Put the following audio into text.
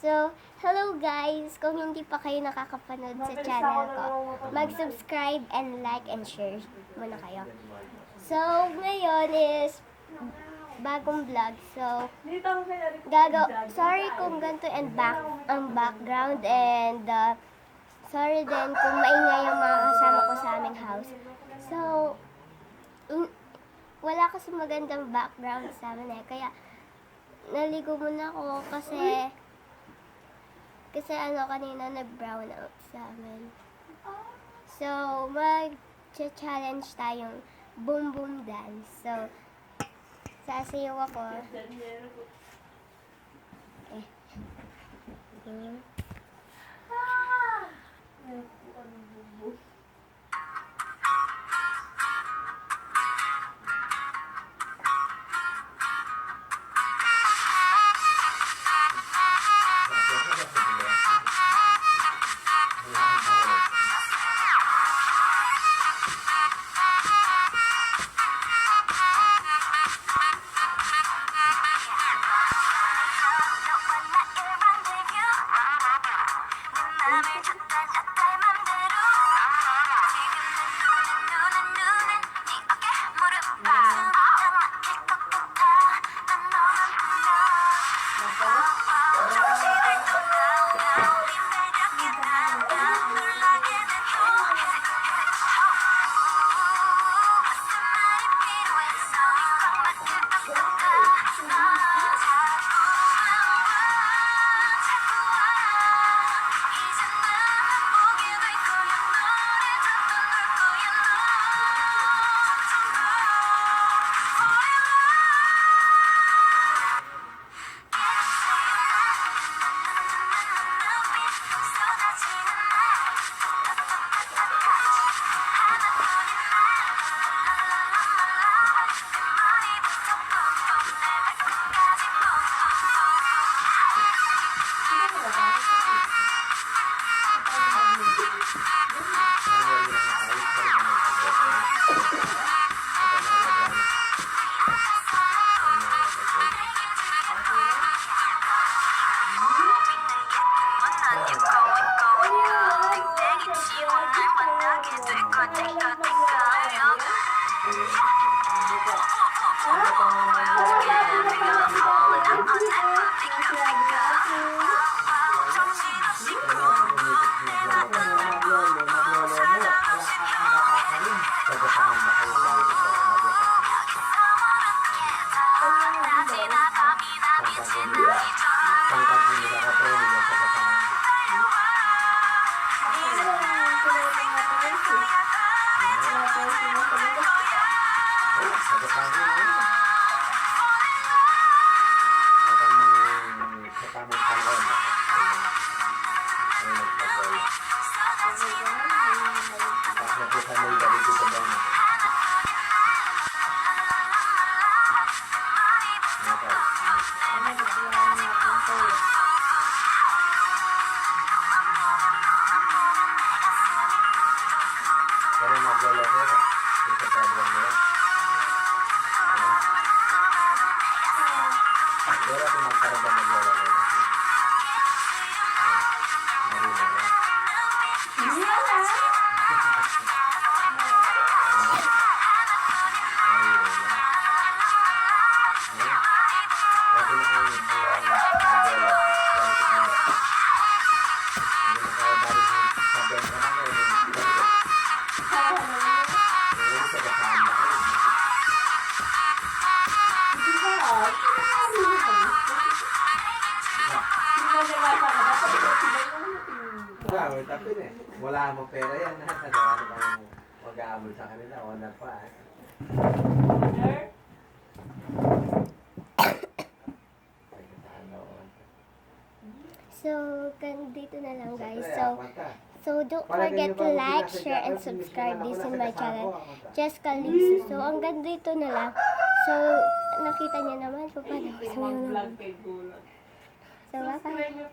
So, hello guys! Kung hindi pa kayo nakakapanood sa channel ko, mag-subscribe and like and share muna kayo. So, ngayon is bagong vlog. So, sorry kung ganito and ang background and sorry din kung maingay yung mga kasama ko sa aming house. So, wala kasi magandang background sa amin kaya naligo muna ako kasi kanina nag-brown out sa amin. So, mag-challenge tayong boom boom dance. So, sasayaw ako. Wala mo pera yan ha. Ano bang mag-aabol sa kanila? Wala pa So, dito na lang guys. So don't forget to like, share, and subscribe this in my channel, Jessica Lisa. So, hanggang dito na lang. So, nakita niyo naman kung paano ko sa mga. So, bye-bye.